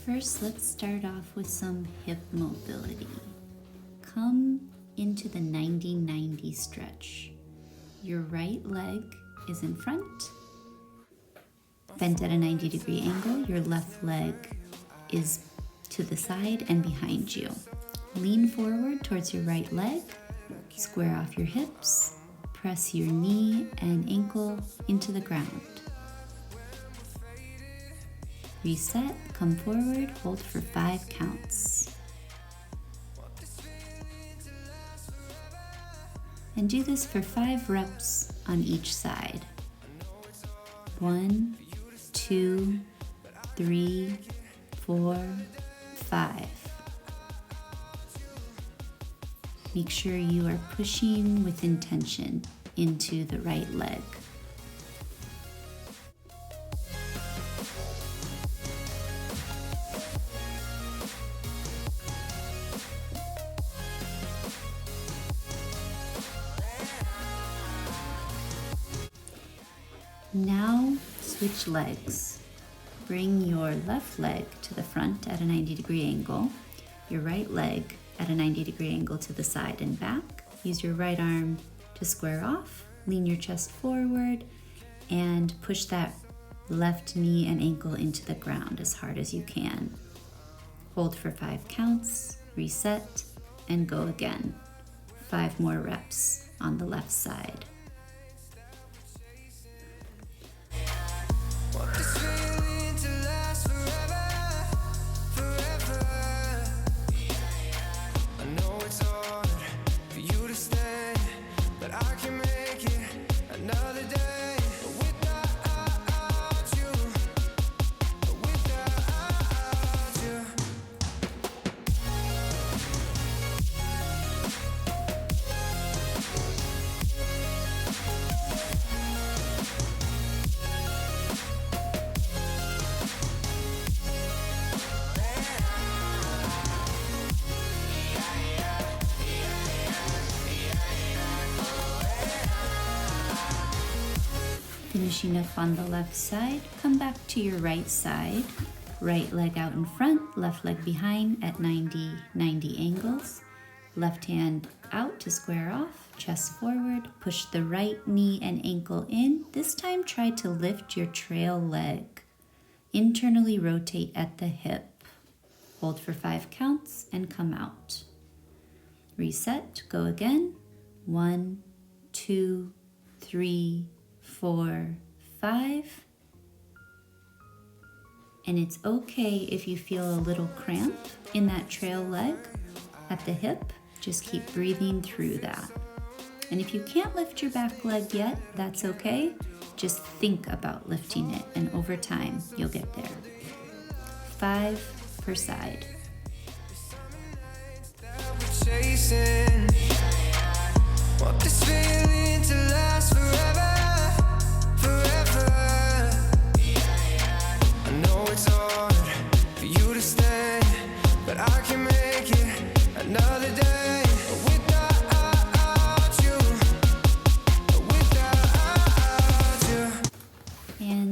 First, let's start off with some hip mobility. Come into the 90-90 stretch. Your right leg is in front, bent at a 90-degree angle. Your left leg is to the side and behind you. Lean forward towards your right leg, square off your hips, press your knee and ankle into the ground. Reset, come forward, hold for 5 counts. And do this for 5 reps on each side. 1, 2, 3, 4, 5. Make sure you are pushing with intention into the right leg. Now switch legs. Bring your left leg to the front at a 90-degree angle, your right leg at a 90-degree angle to the side and back. Use your right arm to square off, lean your chest forward, and push that left knee and ankle into the ground as hard as you can. Hold for 5 counts, reset, and go again. 5 more reps on the left side. Finishing up on the left side, come back to your right side. Right leg out in front, left leg behind at 90-90 angles. Left hand out to square off, chest forward. Push the right knee and ankle in. This time try to lift your trail leg. Internally rotate at the hip. Hold for 5 counts and come out. Reset, go again. 1, 2, 3, 4, 5. And it's okay if you feel a little cramp in that trail leg at the hip. Just keep breathing through that. And if you can't lift your back leg yet, that's okay. Just think about lifting it, and over time, you'll get there. 5 per side. Want this feeling to last forever.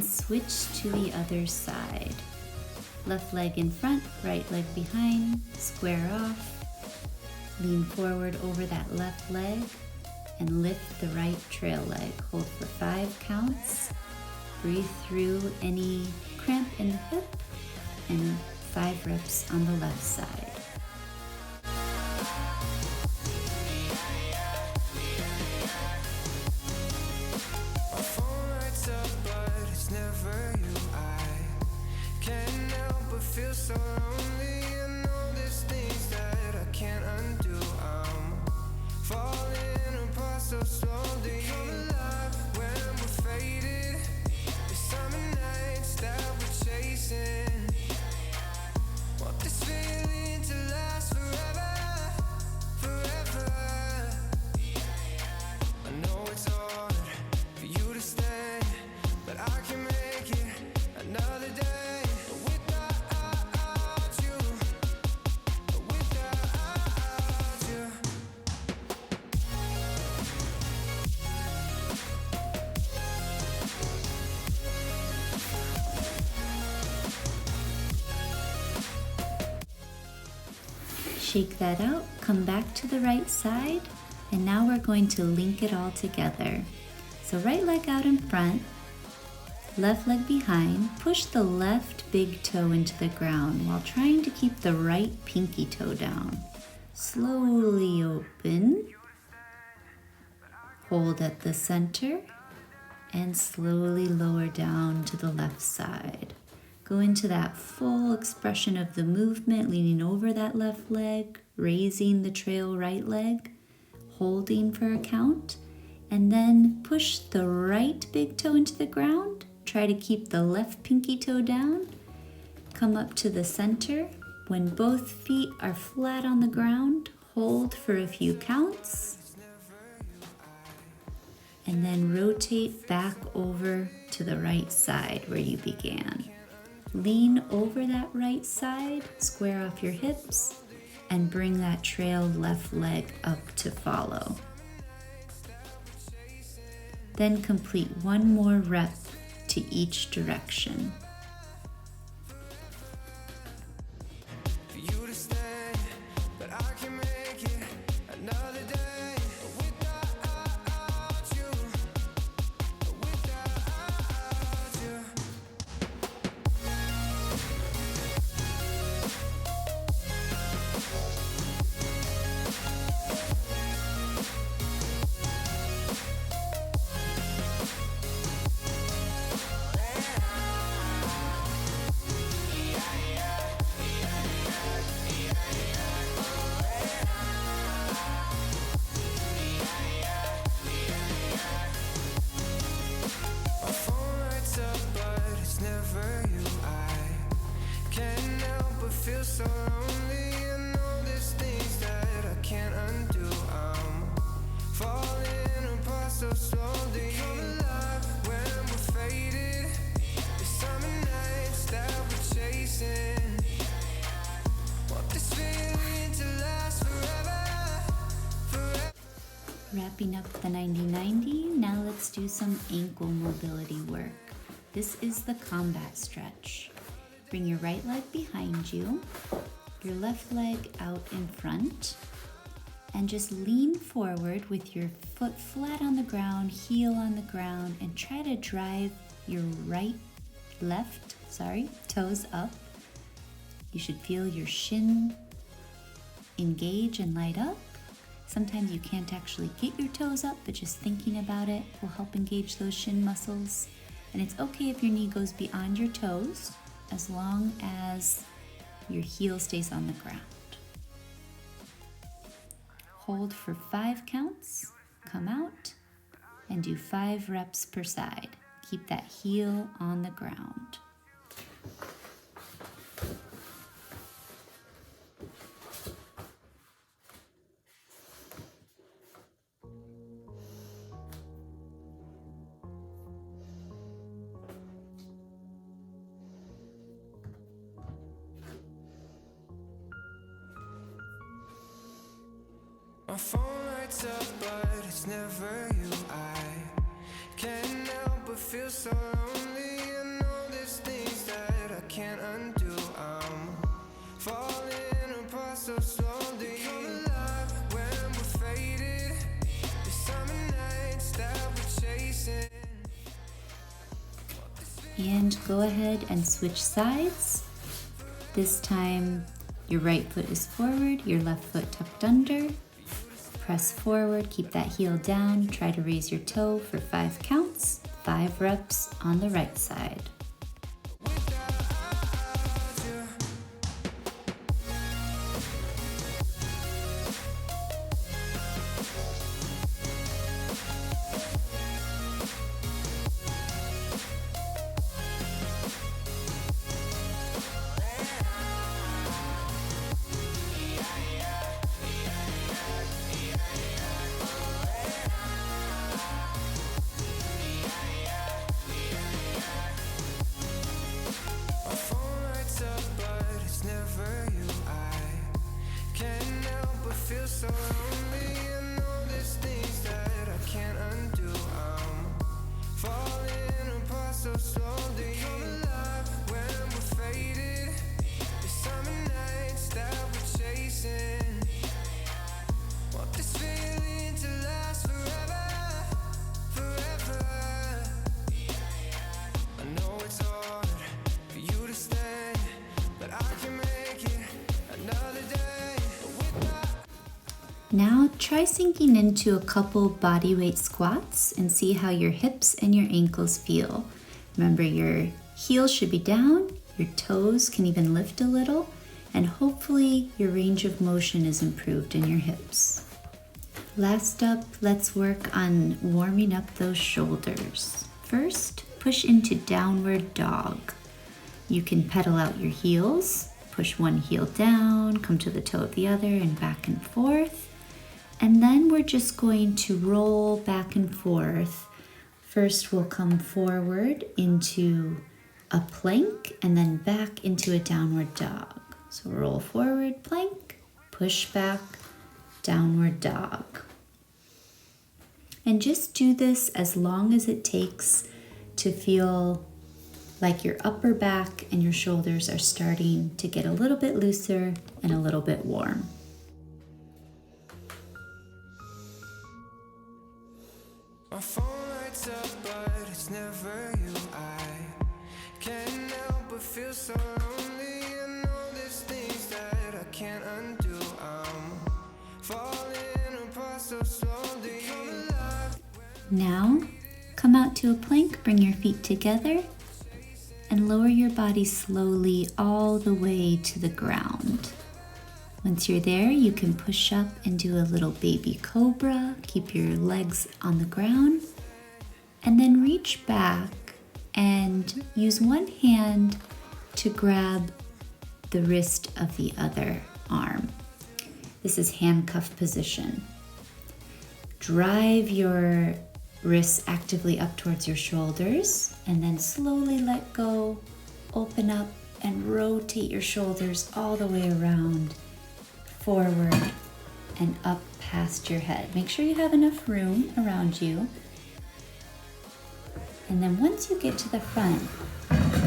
Switch to the other side. Left leg in front, right leg behind, square off. Lean forward over that left leg and lift the right trail leg. Hold for 5 counts. Breathe through any cramp in the hip, and 5 reps on the left side. Feel so lonely, I know there's things that I can't undo. I'm falling apart so slowly. Come alive when we're faded. The summer nights that we're chasing. Want this feeling to last forever, forever. I know it's hard for you to stay, but I can make it another day. Shake that out, come back to the right side, and now we're going to link it all together. So right leg out in front, left leg behind, push the left big toe into the ground while trying to keep the right pinky toe down. Slowly open, hold at the center, and slowly lower down to the left side. Go into that full expression of the movement, leaning over that left leg, raising the trail right leg, holding for a count, and then push the right big toe into the ground. Try to keep the left pinky toe down. Come up to the center. When both feet are flat on the ground, hold for a few counts. And then rotate back over to the right side where you began. Lean over that right side, square off your hips, and bring that trail left leg up to follow. Then complete one more rep to each direction. So lonely, and all these things that I can't undo. I'm falling apart so slowly. Come alive when we're faded. The summer nights that we're chasing. Want this feeling to last forever. Wrapping up the 90-90, now let's do some ankle mobility work. This is the combat stretch. Bring your right leg behind you, your left leg out in front, and just lean forward with your foot flat on the ground, heel on the ground, and try to drive your left toes up. You should feel your shin engage and light up. Sometimes you can't actually get your toes up, but just thinking about it will help engage those shin muscles. And it's okay if your knee goes beyond your toes, as long as your heel stays on the ground. Hold for 5 counts, come out, and do 5 reps per side. Keep that heel on the ground. My phone lights up, but it's never you. I can't help but feel so lonely, and all these things that I can't undo. I'm falling apart so slowly. Come alive when we're faded. The summer nights that we're chasing. And go ahead and switch sides. This time your right foot is forward, your left foot tucked under. Press forward, keep that heel down, try to raise your toe for 5 counts, 5 reps on the right side. Now try sinking into a couple body weight squats and see how your hips and your ankles feel. Remember, your heels should be down, your toes can even lift a little, and hopefully your range of motion is improved in your hips. Last up, let's work on warming up those shoulders. First, push into downward dog. You can pedal out your heels, push one heel down, come to the toe of the other, and back and forth. And then we're just going to roll back and forth. First, we'll come forward into a plank and then back into a downward dog. So roll forward, plank, push back, downward dog. And just do this as long as it takes to feel like your upper back and your shoulders are starting to get a little bit looser and a little bit warm. My phone lights up, but it's never you. I can't help but feel so lonely, and all these things that I can't undo. I'm falling apart so slowly. Come alive. Now, come out to a plank, bring your feet together, and lower your body slowly all the way to the ground. Once you're there, you can push up and do a little baby cobra. Keep your legs on the ground. And then reach back and use one hand to grab the wrist of the other arm. This is handcuff position. Drive your wrists actively up towards your shoulders and then slowly let go, open up, and rotate your shoulders all the way around, forward and up past your head. Make sure you have enough room around you. And then once you get to the front,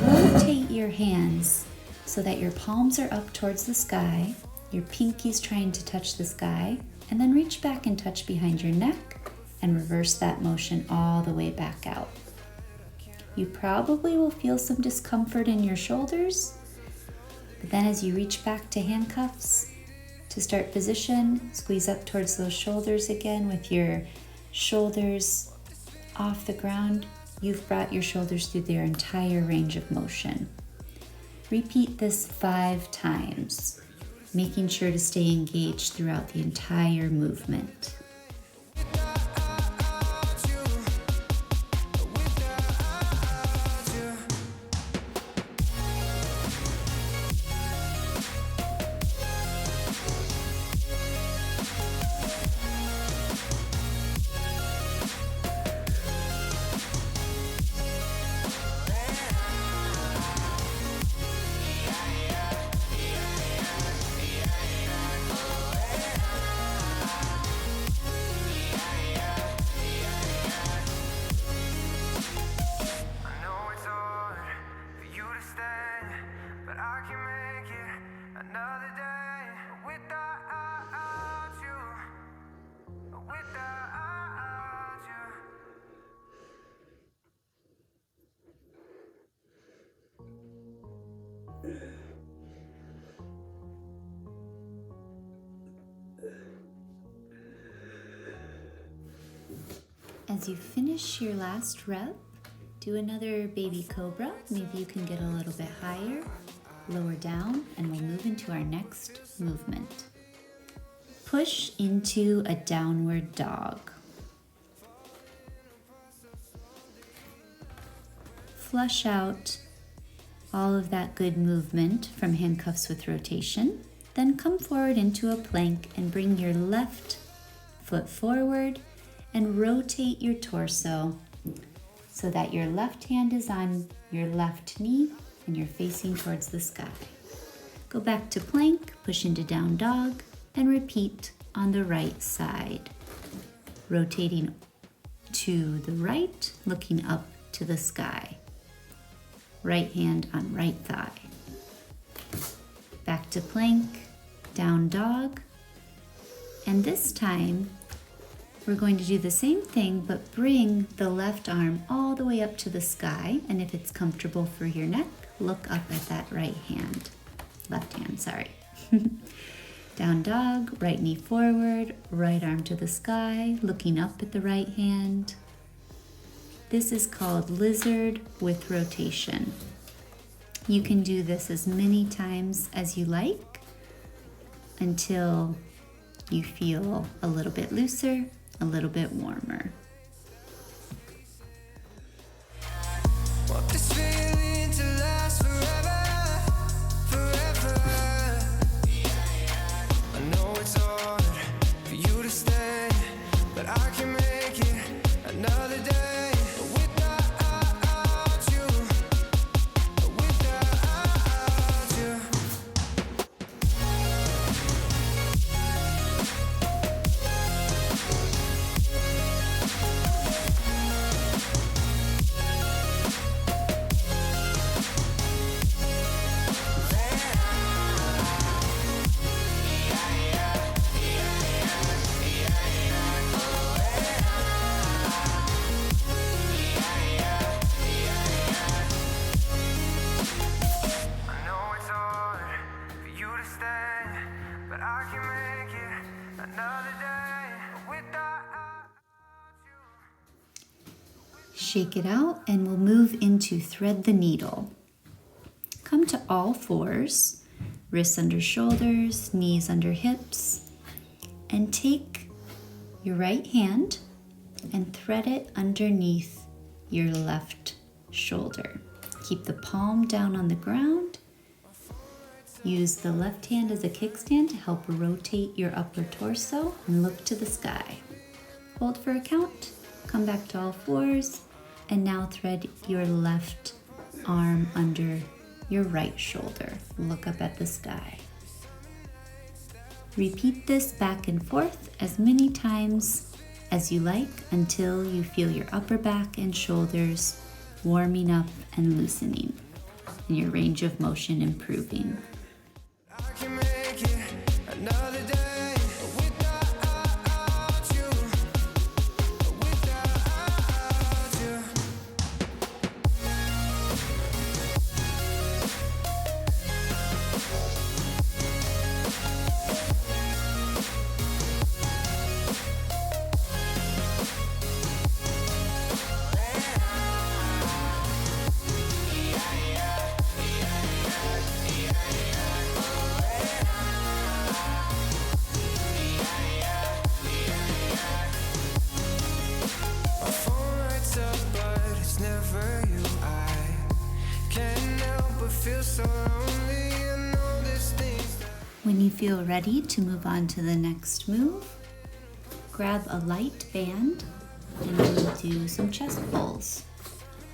rotate your hands so that your palms are up towards the sky, your pinky's trying to touch the sky, and then reach back and touch behind your neck and reverse that motion all the way back out. You probably will feel some discomfort in your shoulders, but then as you reach back to handcuffs, to start position, squeeze up towards those shoulders again with your shoulders off the ground. You've brought your shoulders through their entire range of motion. Repeat this 5 times, making sure to stay engaged throughout the entire movement. As you finish your last rep, do another baby cobra. Maybe you can get a little bit higher, lower down, and we'll move into our next movement. Push into a downward dog. Flush out all of that good movement from handcuffs with rotation. Then come forward into a plank and bring your left foot forward and rotate your torso so that your left hand is on your left knee and you're facing towards the sky. Go back to plank, push into down dog, and repeat on the right side. Rotating to the right, looking up to the sky. Right hand on right thigh. Back to plank, down dog, and this time we're going to do the same thing, but bring the left arm all the way up to the sky. And if it's comfortable for your neck, look up at that right hand. Left hand, sorry. Down dog, right knee forward, right arm to the sky, looking up at the right hand. This is called lizard with rotation. You can do this as many times as you like until you feel a little bit looser, a little bit warmer. Want this feeling to last forever, forever. I know it's hard for you to stay, but I can make it another day without you, without you. I know it's hard for you to stay, but I can make it another day without you. Shake it out and we'll move into thread the needle. Come to all fours, wrists under shoulders, knees under hips, and take your right hand and thread it underneath your left shoulder. Keep the palm down on the ground. Use the left hand as a kickstand to help rotate your upper torso and look to the sky. Hold for a count, come back to all fours, and now thread your left arm under your right shoulder. Look up at the sky. Repeat this back and forth as many times as you like until you feel your upper back and shoulders warming up and loosening, and your range of motion improving. I can make it another day without you, without you. My phone lights up, but it's never you. I can't help but feel so lonely. I know there's things that When you feel ready to move on to the next move, grab a light band and we'll do some chest pulls.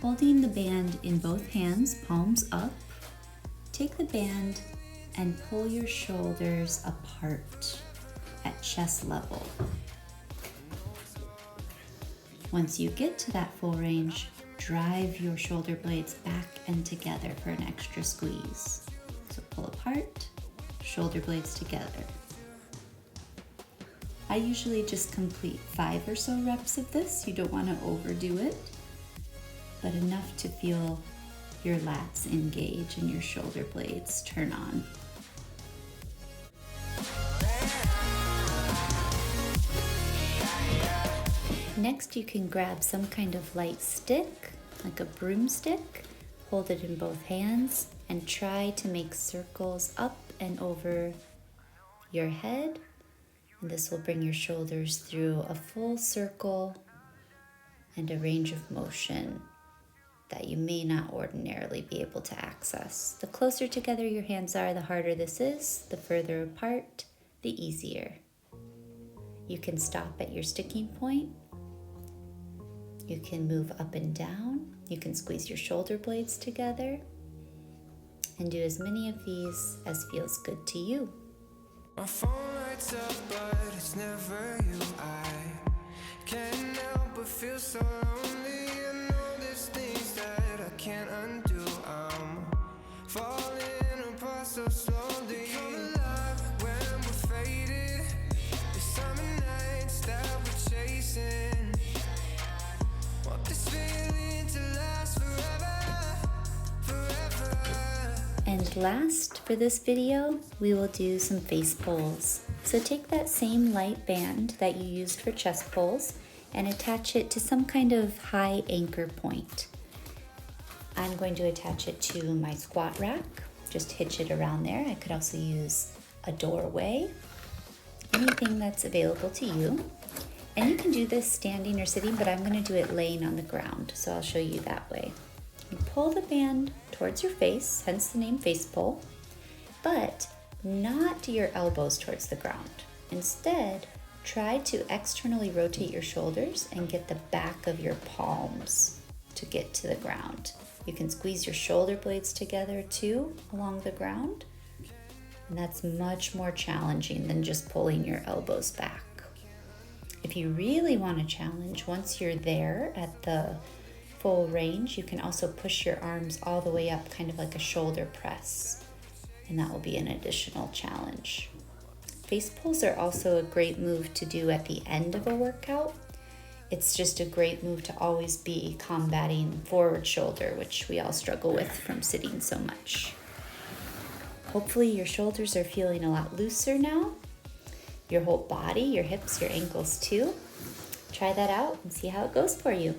Holding the band in both hands, palms up, take the band and pull your shoulders apart at chest level. Once you get to that full range, drive your shoulder blades back and together for an extra squeeze. So pull apart, shoulder blades together. I usually just complete 5 or so reps of this. You don't want to overdo it, but enough to feel your lats engage and your shoulder blades turn on. Next, you can grab some kind of light stick, like a broomstick, hold it in both hands, and try to make circles up and over your head. And this will bring your shoulders through a full circle and a range of motion that you may not ordinarily be able to access. The closer together your hands are, the harder this is. The further apart, the easier. You can stop at your sticking point. You can move up and down. You can squeeze your shoulder blades together and do as many of these as feels good to you. my phone lights up, but it's never you. I can't help but feel so lonely. I know there's things that I can't undo. I'm falling apart so slowly. Come alive when we're faded. The summer nights that we're chasing. Want this feeling to last forever, forever. And last for this video, we will do some face pulls. So take that same light band that you used for chest pulls and attach it to some kind of high anchor point. I'm going to attach it to my squat rack. Just hitch it around there. I could also use a doorway, anything that's available to you. And you can do this standing or sitting, but I'm going to do it laying on the ground, so I'll show you that way. You pull the band towards your face, hence the name face pull, but not your elbows towards the ground. Instead, try to externally rotate your shoulders and get the back of your palms to get to the ground. You can squeeze your shoulder blades together too along the ground, and that's much more challenging than just pulling your elbows back. If you really want a challenge, once you're there at the full range, you can also push your arms all the way up, kind of like a shoulder press, and that will be an additional challenge. Face pulls are also a great move to do at the end of a workout. It's just a great move to always be combating forward shoulder, which we all struggle with from sitting so much. Hopefully your shoulders are feeling a lot looser now. Your whole body, your hips, your ankles too. Try that out and see how it goes for you.